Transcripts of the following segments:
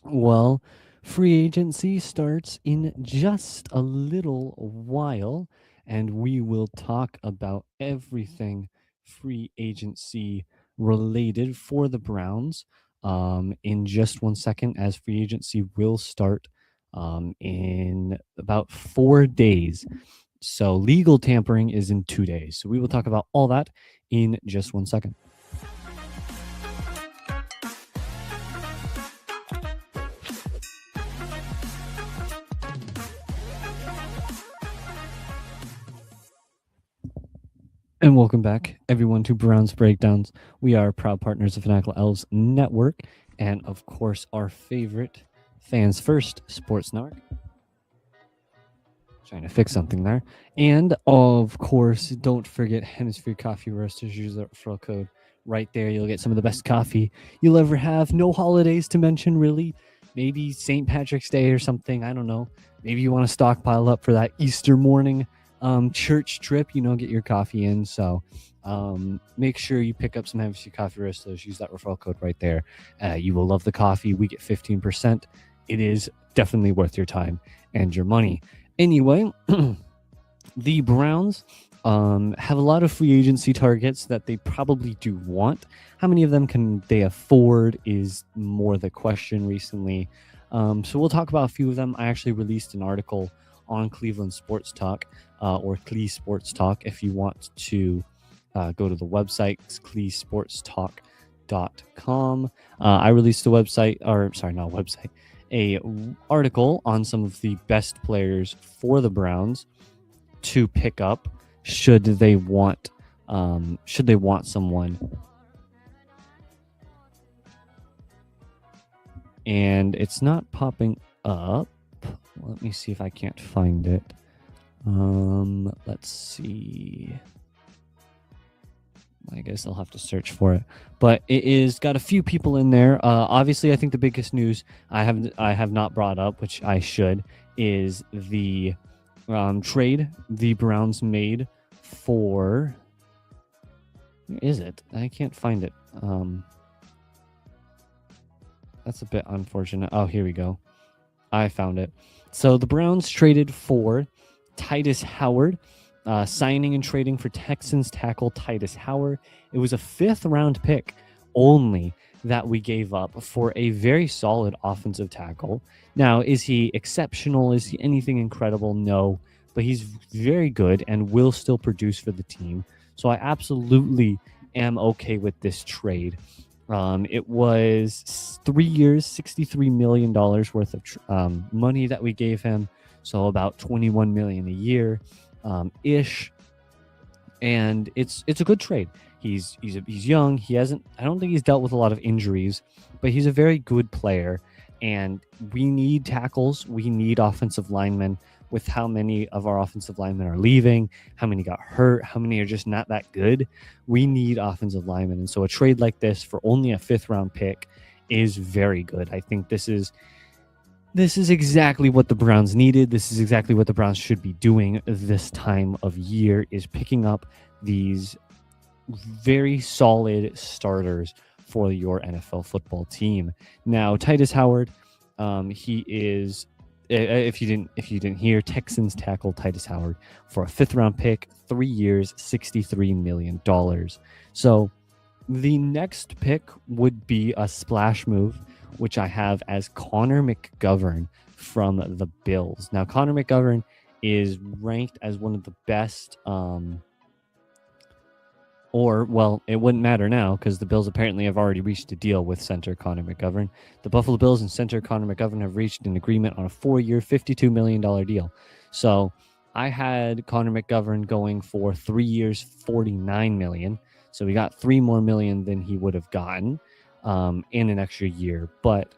Well, free agency starts in just a little while, and we will talk about everything free agency related for the Browns in just 1 second, as free agency will start in about 4 days. So, legal tampering is in 2 days. So, we will talk about all that in just 1 second. And welcome back, everyone, to Brown's Breakdowns. We are proud partners of Fanatical Elves Network, and of course, our favorite Fans First Sports Network. Trying to fix something there. And of course, don't forget Hemisphere Coffee Roasters. Use the referral code right there. You'll get some of the best coffee you'll ever have. No holidays to mention, really. Maybe St. Patrick's Day or something. I don't know. Maybe you want to stockpile up for that Easter morning church trip, get your coffee in. So make sure you pick up some Hemisphere Coffee Roasters. Use that referral code right there. You will love the coffee. We get 15%. It is definitely worth your time and your money. Anyway, the Browns have a lot of free agency targets that they probably do want. How many of them can they afford is more the question recently. So we'll talk about a few of them. I actually released an article on Cleveland Sports Talk or Cle Sports Talk. If you want to go to the website, it's clesportstalk.com. I released a website, or sorry, not a website, a article on some of the best players for the Browns to pick up should they want someone. And it's not popping up. Let me see if I can't find it. Let's see. I guess I'll have to search for it, but it is got a few people in there. Obviously, I think the biggest news I have not brought up, which I should, is the trade the Browns made for. Where is it? I can't find it. That's a bit unfortunate. Oh, here we go. I found it. So the Browns traded for Titus Howard. Signing and trading for Texans tackle Titus Howard. It was a 5th-round pick only that we gave up for a very solid offensive tackle. Now, is he exceptional? Is he anything incredible? No, but he's very good and will still produce for the team. So I absolutely am okay with this trade. It was 3 years, $63 million worth of money that we gave him. So about $21 million a year. Ish, and it's a good trade. He's young. I don't think he's dealt with a lot of injuries, but he's a very good player. And we need tackles. We need offensive linemen. With how many of our offensive linemen are leaving, how many got hurt, how many are just not that good, we need offensive linemen. And so a trade like this for only a 5th-round pick is very good. I think this is exactly what the Browns needed. This is exactly what the Browns should be doing this time of year, is picking up these very solid starters for your NFL football team. Now, Titus Howard, he is, if you didn't hear, Texans tackle Titus Howard for a 5th-round pick, 3 years, $63 million. So the next pick would be a splash move, which I have as Connor McGovern from the Bills. Now, Connor McGovern is ranked as one of the best, it wouldn't matter now because the Bills apparently have already reached a deal with center Connor McGovern. The Buffalo Bills and center Connor McGovern have reached an agreement on a 4-year, $52 million deal. So I had Connor McGovern going for 3 years, $49 million. So we got $3 more million than he would have gotten in an extra year, but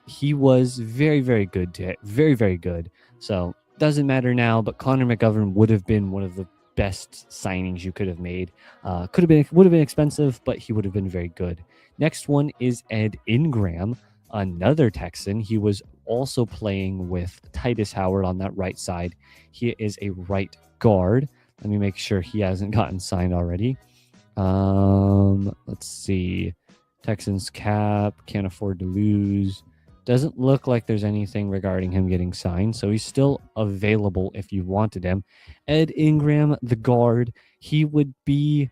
he was very, very good very, very good. So doesn't matter now, but Connor McGovern would have been one of the best signings you could have made. Would have been expensive, but he would have been very good. Next one is Ed Ingram, another Texan. He was also playing with Titus Howard on that right side. He is a right guard. Let me make sure he hasn't gotten signed already. Let's see. Texans cap, can't afford to lose. Doesn't look like there's anything regarding him getting signed, so he's still available if you wanted him. Ed Ingram, the guard, he would be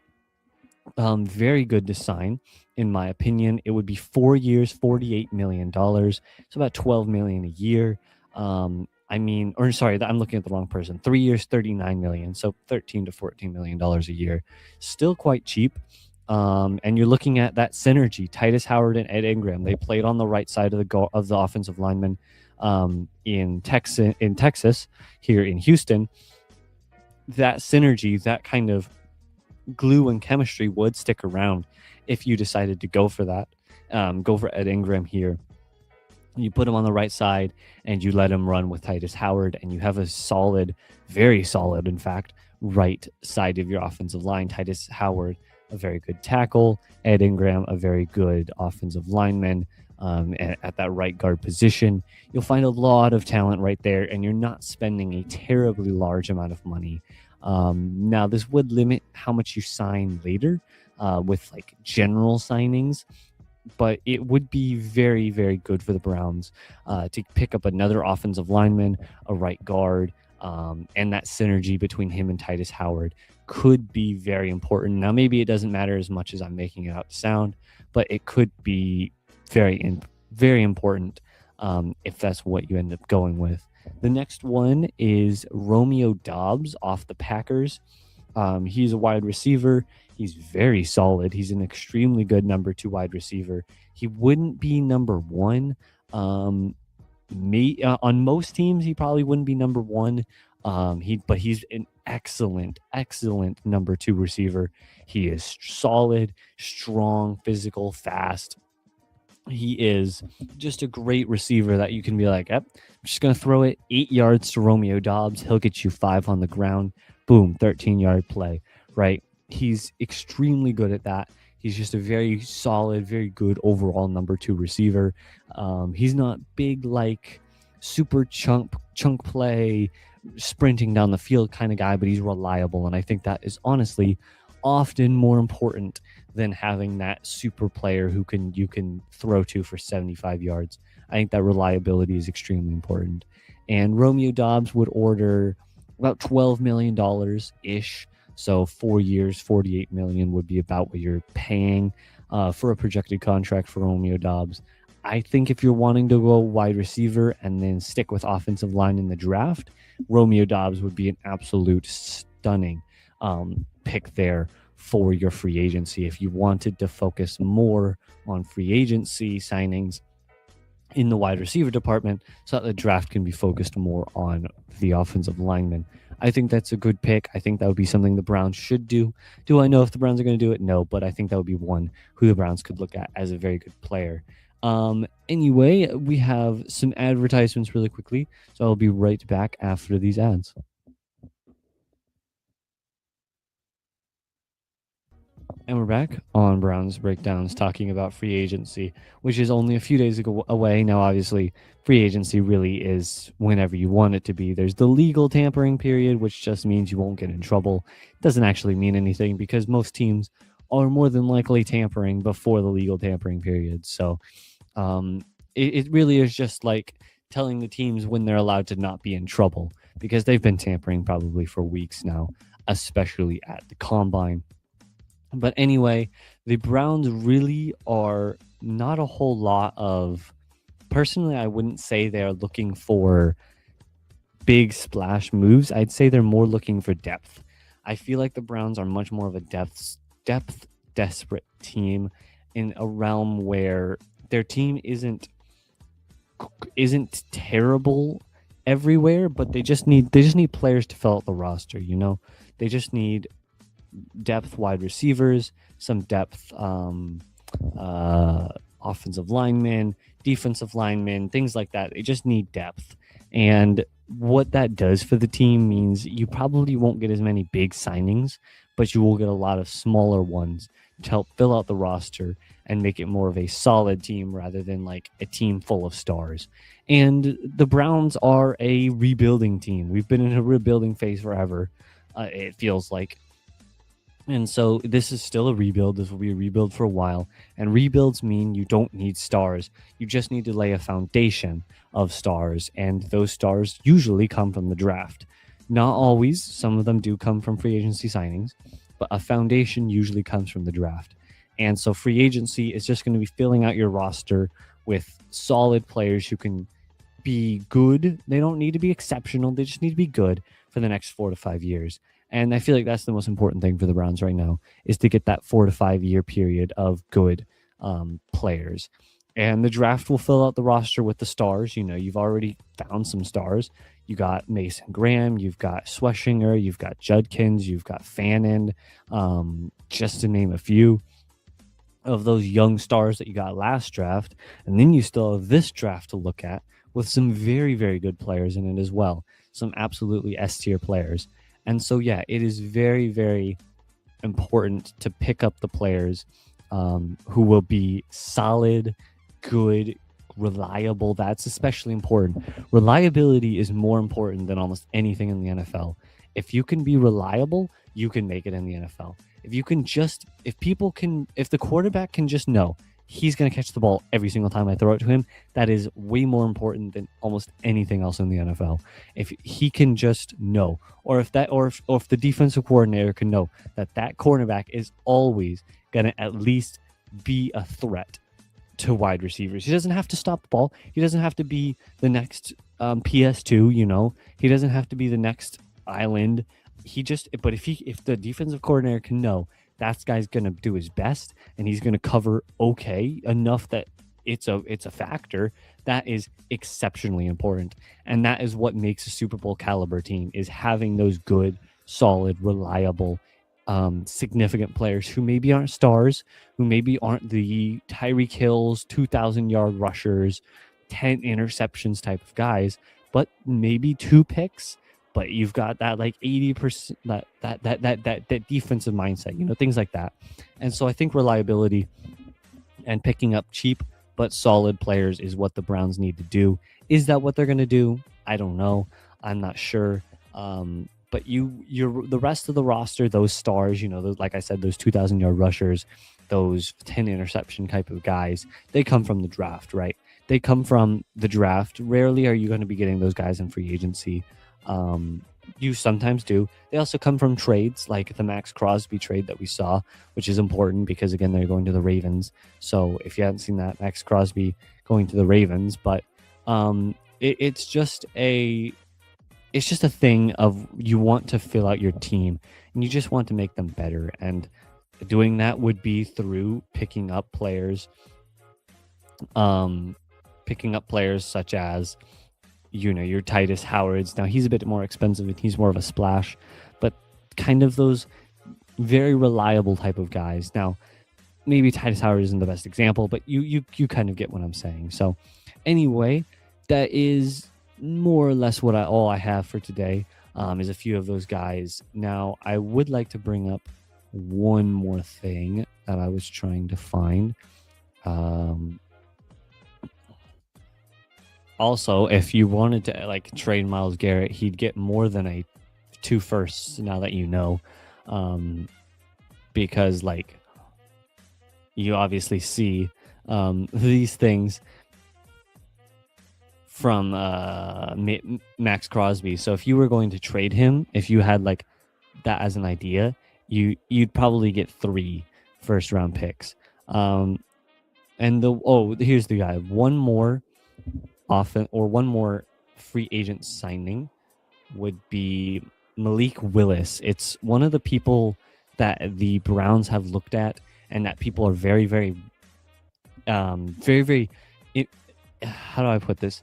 very good to sign, in my opinion. It would be 4 years, $48 million, so about 12 million a year. I mean, or sorry, I'm looking at the wrong person. 3 years, 39 million, so 13 to 14 million dollars a year. Still quite cheap. And you're looking at that synergy. Titus Howard and Ed Ingram, they played on the right side of the offensive lineman in Texas, here in Houston. That synergy, that kind of glue and chemistry would stick around if you decided to go for that. Go for Ed Ingram here. You put him on the right side and you let him run with Titus Howard, and you have a solid, very solid, in fact, right side of your offensive line. Titus Howard, a very good tackle. Ed Ingram, a very good offensive lineman at that right guard position. You'll find a lot of talent right there, and you're not spending a terribly large amount of money. Now, this would limit how much you sign later with like general signings, but it would be very, very good for the Browns to pick up another offensive lineman, a right guard, and that synergy between him and Titus Howard could be very important. Now, maybe it doesn't matter as much as I'm making it out to sound, but it could be very important if that's what you end up going with. The next one is Romeo Doubs off the Packers. He's a wide receiver. He's very solid. He's an extremely good number 2 wide receiver. He wouldn't be number 1. On most teams, he probably wouldn't be number 1. But he's an excellent number 2 receiver. He is solid, strong, physical, fast. He is just a great receiver that you can be like, I'm just going to throw it 8 yards to Romeo Doubs. He'll get you 5 on the ground. Boom, 13-yard play, right? He's extremely good at that. He's just a very solid, very good overall number 2 receiver. He's not big like super chunk play, sprinting down the field kind of guy, but he's reliable. And I think that is honestly often more important than having that super player who you can throw to for 75 yards. I think that reliability is extremely important. And Romeo Doubs would order about $12 million ish. So 4 years, $48 million would be about what you're paying for a projected contract for Romeo Doubs. I think if you're wanting to go wide receiver and then stick with offensive line in the draft, Romeo Doubs would be an absolute stunning pick there for your free agency. If you wanted to focus more on free agency signings in the wide receiver department so that the draft can be focused more on the offensive linemen, I think that's a good pick. I think that would be something the Browns should do. Do I know if the Browns are going to do it? No, but I think that would be one who the Browns could look at as a very good player. Anyway, we have some advertisements really quickly, so I'll be right back after these ads. And we're back on Browns Breakdowns talking about free agency, which is only a few days away. Now, obviously, free agency really is whenever you want it to be. There's the legal tampering period, which just means you won't get in trouble. It doesn't actually mean anything because most teams are more than likely tampering before the legal tampering period. So it really is just like telling the teams when they're allowed to not be in trouble, because they've been tampering probably for weeks now, especially at the combine. But anyway, the Browns really are not a whole lot of... Personally, I wouldn't say they're looking for big splash moves. I'd say they're more looking for depth. I feel like the Browns are much more of a depth desperate team in a realm where their team isn't terrible everywhere, but they just need players to fill out the roster, you know? They just need depth wide receivers, some depth offensive linemen, defensive linemen, things like that. They just need depth. And what that does for the team means you probably won't get as many big signings, but you will get a lot of smaller ones to help fill out the roster and make it more of a solid team rather than like a team full of stars. And the Browns are a rebuilding team. We've been in a rebuilding phase forever. It feels like And so this is still a rebuild. This will be a rebuild for a while. And rebuilds mean you don't need stars. You just need to lay a foundation of stars. And those stars usually come from the draft. Not always. Some of them do come from free agency signings, but a foundation usually comes from the draft. And so free agency is just going to be filling out your roster with solid players who can be good. They don't need to be exceptional. They just need to be good for the next 4 to 5 years. And I feel like that's the most important thing for the Browns right now is to get that 4 to 5 year period of good players. And the draft will fill out the roster with the stars. You know, you've already found some stars. You got Mason Graham, you've got Schweschinger, you've got Judkins, you've got Fannin, just to name a few of those young stars that you got last draft. And then you still have this draft to look at with some very, very good players in it as well. Some absolutely S tier players. And so, yeah, it is very, very important to pick up the players who will be solid, good, reliable. That's especially important. Reliability is more important than almost anything in the NFL. If you can be reliable, you can make it in the NFL. If you can just, if the quarterback can just know he's going to catch the ball every single time I throw it to him, that is way more important than almost anything else in the NFL. If he can just know, or if the defensive coordinator can know that cornerback is always going to at least be a threat to wide receivers. He doesn't have to stop the ball. He doesn't have to be the next PS2, you know. He doesn't have to be the next island. But if the defensive coordinator can know that guy's going to do his best and he's going to cover okay enough that it's a factor, that is exceptionally important. And that is what makes a Super Bowl caliber team, is having those good, solid, reliable, significant players who maybe aren't stars, who maybe aren't the Tyreek Hills, 2,000-yard rushers, 10 interceptions type of guys, but maybe 2 picks. But you've got that like 80%, that defensive mindset, you know, things like that. And so I think reliability and picking up cheap but solid players is what the Browns need to do. Is that what they're going to do? I don't know. I'm not sure. But you're the rest of the roster, those stars, you know, those, like I said, those 2,000-yard rushers, those 10 interception type of guys, they come from the draft, right? They come from the draft. Rarely are you going to be getting those guys in free agency. You sometimes do. They also come from trades, like the Max Crosby trade that we saw, which is important because, again, they're going to the Ravens. So if you haven't seen that, Max Crosby going to the Ravens, but it's just a thing of you want to fill out your team and you just want to make them better. And doing that would be through picking up players such as, you know, your Titus Howards. Now he's a bit more expensive and he's more of a splash, but kind of those very reliable type of guys. Now, maybe Titus Howard isn't the best example, but you kind of get what I'm saying. So anyway, that is more or less all I have for today, is a few of those guys. Now, I would like to bring up one more thing that I was trying to find. Also, if you wanted to like trade Myles Garrett, he'd get more than 2 firsts now that you know, because like you obviously see these things from Max Crosby. So if you were going to trade him, if you had like that as an idea, you'd probably get 3 first-round picks. And here's the guy. One more free agent signing would be Malik Willis. It's one of the people that the Browns have looked at and that people are very, very, very, very, how do I put this?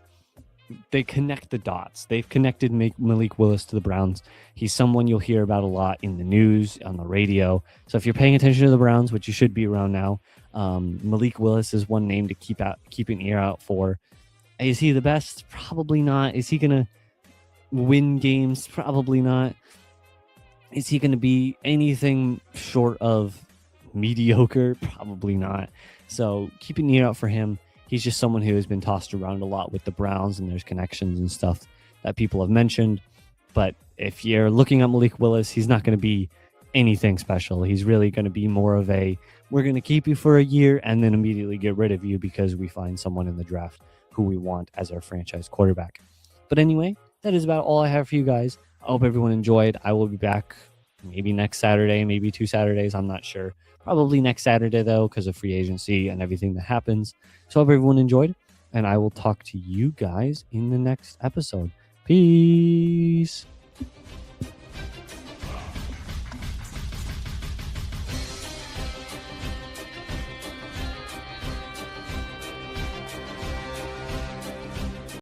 They connect the dots. They've connected Malik Willis to the Browns. He's someone you'll hear about a lot in the news, on the radio. So if you're paying attention to the Browns, which you should be around now, Malik Willis is one name to keep an ear out for. Is he the best? Probably not. Is he going to win games? Probably not. Is he going to be anything short of mediocre? Probably not. So keep an ear out for him. He's just someone who has been tossed around a lot with the Browns, and there's connections and stuff that people have mentioned. But if you're looking at Malik Willis, he's not going to be anything special. He's really going to be more of a, we're going to keep you for a year and then immediately get rid of you because we find someone in the draft who we want as our franchise quarterback. But anyway, that is about all I have for you guys. I hope everyone enjoyed. I will be back maybe next Saturday, maybe 2 Saturdays. I'm not sure. Probably next Saturday, though, because of free agency and everything that happens. So I hope everyone enjoyed, and I will talk to you guys in the next episode. Peace.